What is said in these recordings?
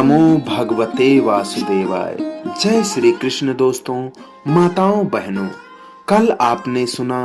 नमो भगवते वासुदेवाय। जय श्री कृष्ण। दोस्तों, माताओं, बहनों, कल आपने सुना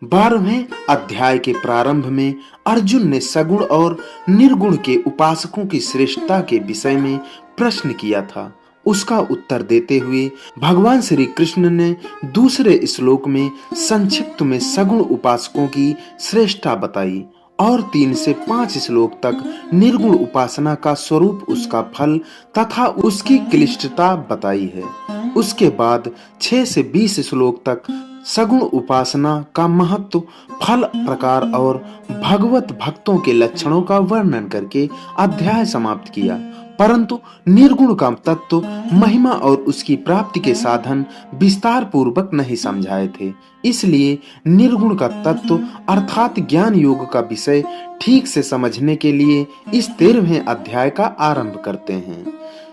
12वें अध्याय के प्रारंभ में अर्जुन ने सगुण और निर्गुण के उपासकों की श्रेष्ठता के विषय में प्रश्न किया था। उसका उत्तर देते हुए भगवान श्री कृष्ण ने दूसरे श्लोक में संक्षिप्त में सगुण उपासकों की श्रेष्ठता बताई और 3 से 5 श्लोक तक निर्गुण उपासना का स्वरूप, उसका फल तथा उसकी क्लिष्टता बताई है। उसके बाद 6 से 20 श्लोक तक सगुण उपासना का महत्व, फल, प्रकार और भगवत भक्तों के लक्षणों का वर्णन करके अध्याय समाप्त किया। परंतु निर्गुण का तत्व, महिमा और उसकी प्राप्ति के साधन विस्तार पूर्वक नहीं समझाए थे। इसलिए निर्गुण का तत्व अर्थात ज्ञान योग का विषय ठीक से समझने के लिए इस 13वें अध्याय का आरंभ करते हैं।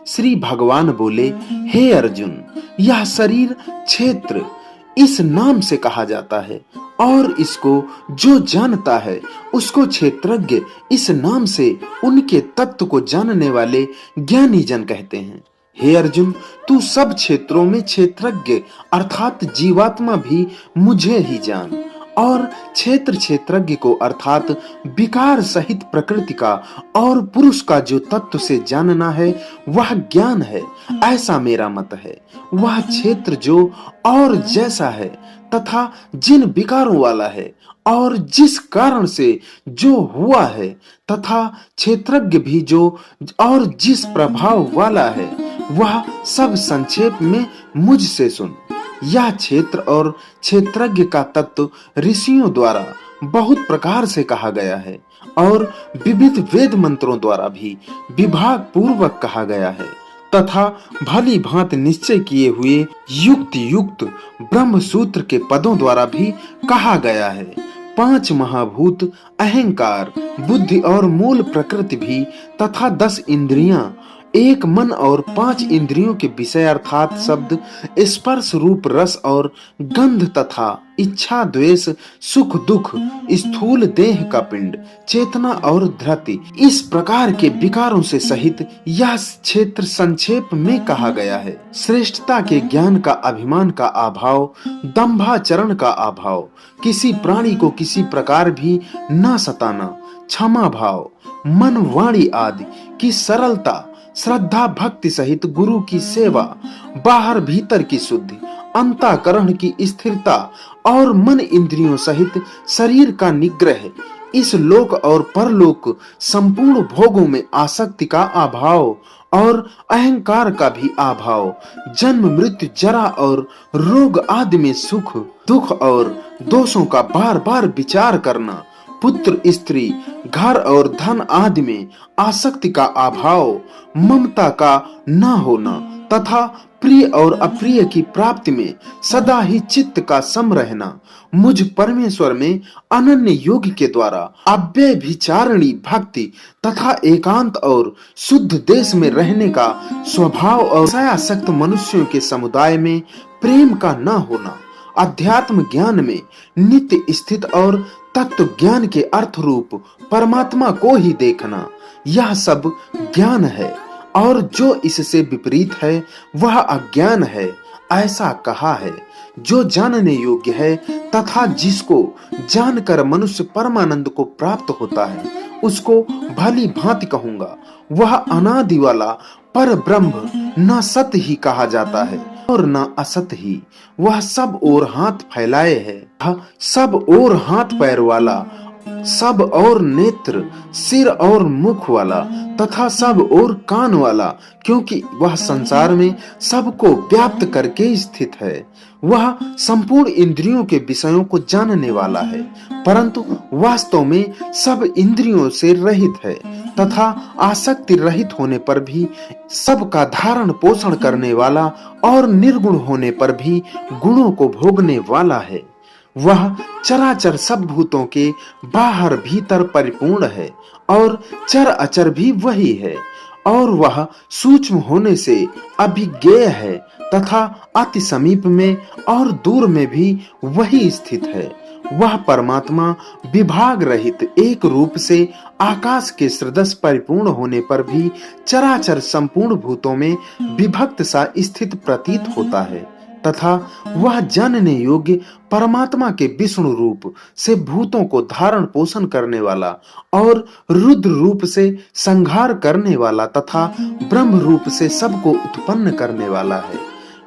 श्री भगवान बोले, हे अर्जुन, यह शरीर क्षेत्र इस नाम से कहा जाता है और इसको जो जानता है उसको क्षेत्रज्ञ इस नाम से उनके तत्व को जानने वाले ज्ञानी जन कहते हैं। हे अर्जुन, तू सब क्षेत्रों में क्षेत्रज्ञ अर्थात जीवात्मा भी मुझे ही जान और क्षेत्र क्षेत्रज्ञ को अर्थात विकार सहित प्रकृति का और पुरुष का जो तत्व से जानना है वह ज्ञान है, ऐसा मेरा मत है। वह क्षेत्र जो और जैसा है तथा जिन विकारों वाला है और जिस कारण से जो हुआ है तथा क्षेत्रज्ञ भी जो और जिस प्रभाव वाला है, वह सब संक्षेप में मुझसे सुन। यह क्षेत्र और क्षेत्रज्ञ का तत्व ऋषियों द्वारा बहुत प्रकार से कहा गया है और विविध वेद मंत्रों द्वारा भी विभाग पूर्वक कहा गया है तथा भली भांति निश्चय किए हुए युक्त युक्त ब्रह्म सूत्र के पदों द्वारा भी कहा गया है। 5 महाभूत, अहंकार, बुद्धि और मूल प्रकृति भी तथा 10 इंद्रियां, 1 मन और 5 इंद्रियों के विषय अर्थात शब्द, स्पर्श, रूप, रस और गंध तथा इच्छा, द्वेष, सुख, दुख, स्थूल देह का पिंड, चेतना और धृति, इस प्रकार के विकारों से सहित यह क्षेत्र संक्षेप में कहा गया है। श्रेष्ठता के ज्ञान का अभिमान का अभाव, दंभाचरण का अभाव, किसी प्राणी को किसी प्रकार भी न सताना, क्षमा भाव, मन, वाणी आदि की सरलता, श्रद्धा भक्ति सहित गुरु की सेवा, बाहर भीतर की शुद्धि, अंतःकरण की स्थिरता और मन इंद्रियों सहित शरीर का निग्रह, इस लोक और परलोक संपूर्ण भोगों में आसक्ति का अभाव और अहंकार का भी अभाव, जन्म, मृत्यु, जरा और रोग आदि में सुख, दुख और दोषों का बार बार विचार करना, पुत्र, स्त्री, घर और धन आदि में आसक्ति का अभाव, ममता का न होना तथा प्रिय और अप्रिय की प्राप्ति में सदा ही चित्त का सम रहना, मुझ परमेश्वर में अनन्य योग के द्वारा अव्यय विचारणी भक्ति तथा एकांत और शुद्ध देश में रहने का स्वभाव और आसक्त मनुष्यों के समुदाय में प्रेम का न होना, अध्यात्म ज्ञान में नित्य स्थित और तत्व ज्ञान के अर्थ रूप परमात्मा को ही देखना, यह सब ज्ञान है और जो इससे विपरीत है वह अज्ञान है, ऐसा कहा है। जो जानने योग्य है तथा जिसको जानकर मनुष्य परमानंद को प्राप्त होता है उसको भली भांति कहूंगा। वह अनादि वाला पर ब्रह्म न सत ही कहा जाता है और न असत ही। वह सब ओर हाथ फैलाए है, सब ओर हाथ पैर वाला, सब और नेत्र, सिर और मुख वाला तथा सब और कान वाला, क्योंकि वह संसार में सबको व्याप्त करके स्थित है। वह संपूर्ण इंद्रियों के विषयों को जानने वाला है परंतु वास्तव में सब इंद्रियों से रहित है तथा आसक्ति रहित होने पर भी सबका धारण पोषण करने वाला और निर्गुण होने पर भी गुणों को भोगने वाला है। वह चराचर सब भूतों के बाहर भीतर परिपूर्ण है और चर अचर भी वही है और वह सूक्ष्म होने से अभिज्ञेय है तथा अति समीप में और दूर में भी वही स्थित है। वह परमात्मा विभाग रहित एक रूप से आकाश के सदृश परिपूर्ण होने पर भी चराचर संपूर्ण भूतों में विभक्त सा स्थित प्रतीत होता है तथा वह जानने योग्य परमात्मा के विष्णु रूप से भूतों को धारण पोषण करने वाला और रुद्र रूप से संहार करने वाला तथा ब्रह्म रूप से सबको उत्पन्न करने वाला है।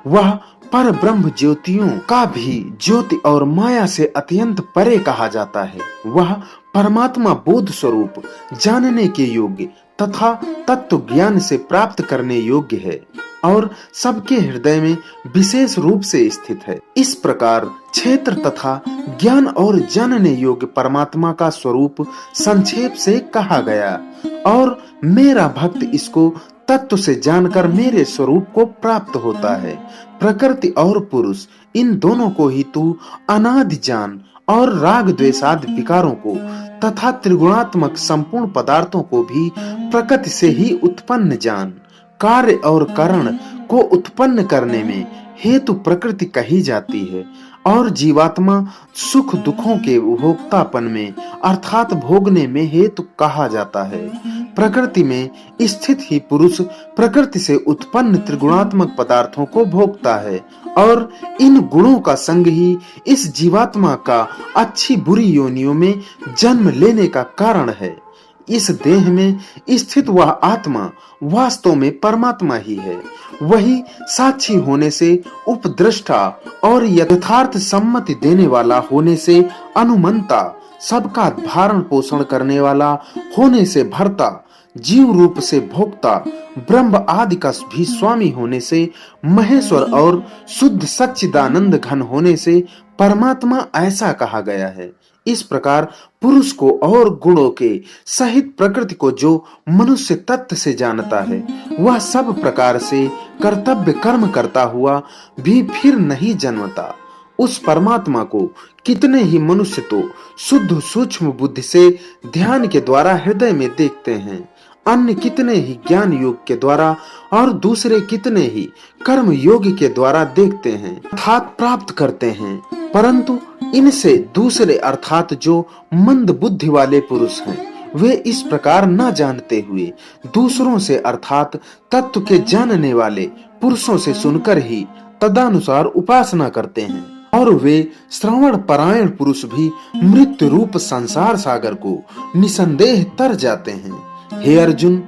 वह पर ब्रह्म ज्योतियों का भी ज्योति और माया से अत्यंत परे कहा जाता है। वह परमात्मा बोध स्वरूप जानने के योग्य तथा तत्व ज्ञान से प्राप्त करने योग्य है और सबके हृदय में विशेष रूप से स्थित है। इस प्रकार क्षेत्र तथा ज्ञान और जानने योग्य परमात्मा का स्वरूप संक्षेप से कहा गया और मेरा भक्त इसको तत्व से जानकर मेरे स्वरूप को प्राप्त होता है। प्रकृति और पुरुष इन दोनों को ही तू अनादि जान और राग द्वेषादि विकारों को तथा त्रिगुणात्मक संपूर्ण पदार्थों को भी प्रकृति से ही उत्पन्न जान। कार्य और कारण को उत्पन्न करने में हेतु प्रकृति कही जाती है और जीवात्मा सुख दुखों के भोक्तापन में अर्थात भोगने में हेतु कहा जाता है। प्रकृति में स्थित ही पुरुष प्रकृति से उत्पन्न त्रिगुणात्मक पदार्थों को भोगता है और इन गुणों का संग ही इस जीवात्मा का अच्छी बुरी योनियों में जन्म लेने का कारण है। इस देह में स्थित वह आत्मा वास्तव में परमात्मा ही है। वही साक्षी होने से उपद्रष्टा और यथार्थ सम्मति देने वाला होने से अनुमंता, सबका धारण पोषण करने वाला होने से भर्ता, जीव रूप से भोक्ता, ब्रह्म आदि का भी स्वामी होने से महेश्वर और शुद्ध सच्चिदानंद घन होने से परमात्मा ऐसा कहा गया है। इस प्रकार पुरुष को और गुणों के सहित प्रकृति को जो मनुष्य तत्व से जानता है वह सब प्रकार से कर्तव्य कर्म करता हुआ भी फिर नहीं जन्मता। उस परमात्मा को कितने ही मनुष्य तो शुद्ध सूक्ष्म बुद्धि से ध्यान के द्वारा हृदय में देखते हैं, अन्य कितने ही ज्ञान योग के द्वारा और दूसरे कितने ही कर्म योग के द्वारा देखते हैं अर्थात प्राप्त करते हैं, परंतु इनसे दूसरे अर्थात जो मंद बुद्धि वाले पुरुष हैं वे इस प्रकार न जानते हुए दूसरों से अर्थात तत्व के जानने वाले पुरुषों से सुनकर ही तदनुसार उपासना करते हैं और वे श्रवण परायण पुरुष भी मृत्यु रूप संसार सागर को निसंदेह तर जाते हैं। हे अर्जुन,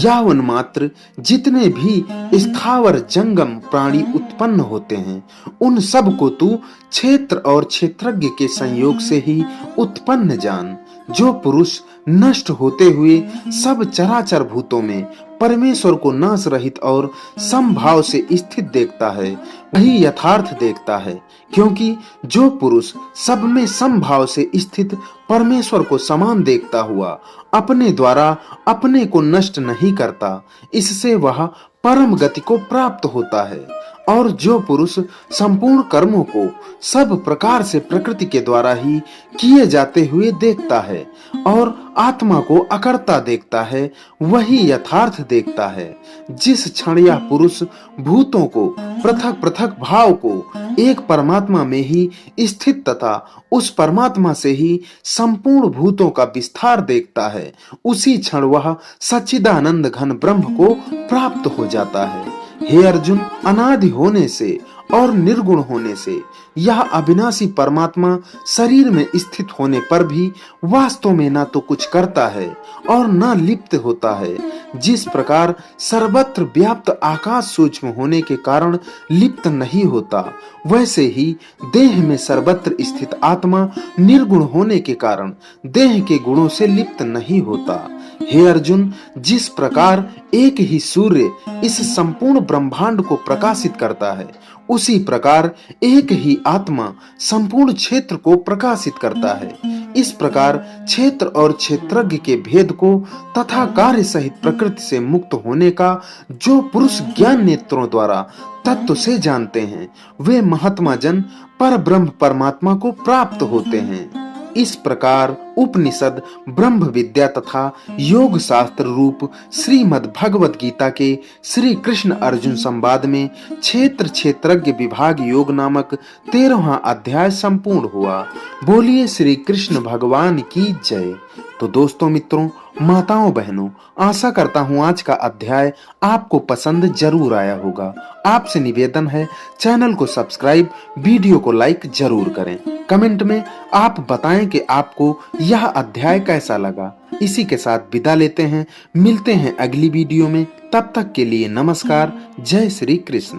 यावन मात्र जितने भी स्थावर जंगम प्राणी उत्पन्न होते हैं उन सब को तू क्षेत्र और क्षेत्रज्ञ के संयोग से ही उत्पन्न जान। जो पुरुष नष्ट होते हुए सब चराचर भूतों में परमेश्वर को नाश रहित और समभाव से स्थित देखता है वही यथार्थ देखता है, क्योंकि जो पुरुष सब में समभाव से स्थित परमेश्वर को समान देखता हुआ अपने द्वारा अपने को नष्ट नहीं करता, इससे वह परम गति को प्राप्त होता है। और जो पुरुष संपूर्ण कर्मों को सब प्रकार से प्रकृति के द्वारा ही किए जाते हुए देखता है और आत्मा को अकर्ता देखता है वही यथार्थ देखता है। जिस क्षण यह पुरुष भूतों को पृथक पृथक भाव को एक परमात्मा में ही स्थित तथा उस परमात्मा से ही संपूर्ण भूतों का विस्तार देखता है, उसी क्षण वह सच्चिदानंद घन ब्रह्म को प्राप्त हो जाता है। हे अर्जुन, अनादि होने से और निर्गुण होने से यह अविनाशी परमात्मा शरीर में स्थित होने पर भी वास्तव में न तो कुछ करता है और न लिप्त होता है। जिस प्रकार सर्वत्र व्याप्त आकाश सूक्ष्म होने के कारण लिप्त नहीं होता, वैसे ही देह में सर्वत्र स्थित आत्मा निर्गुण होने के कारण देह के गुणों से लिप्त नहीं होता। हे अर्जुन, जिस प्रकार एक ही सूर्य इस संपूर्ण ब्रह्मांड को प्रकाशित करता है, उसी प्रकार एक ही आत्मा संपूर्ण क्षेत्र को प्रकाशित करता है। इस प्रकार क्षेत्र और क्षेत्रज्ञ के भेद को तथा कार्य सहित प्रकृति से मुक्त होने का जो पुरुष ज्ञान नेत्रों द्वारा तत्व से जानते हैं, वे महात्मा जन पर ब्रह्म परमात्मा को प्राप्त होते हैं। इस प्रकार उपनिषद, ब्रह्म विद्या तथा योग शास्त्र रूप श्रीमद् भगवत गीता के श्री कृष्ण अर्जुन संवाद में क्षेत्र क्षेत्रज्ञ विभाग योग नामक 13वां अध्याय संपूर्ण हुआ। बोलिए श्री कृष्ण भगवान की जय। तो दोस्तों, मित्रों, माताओं, बहनों, आशा करता हूं आज का अध्याय आपको पसंद जरूर आया होगा। आपसे निवेदन है, चैनल को सब्सक्राइब, वीडियो को लाइक जरूर करें। कमेंट में आप बताएं कि आपको यह अध्याय कैसा लगा। इसी के साथ विदा लेते हैं, मिलते हैं अगली वीडियो में। तब तक के लिए नमस्कार। जय श्री कृष्ण।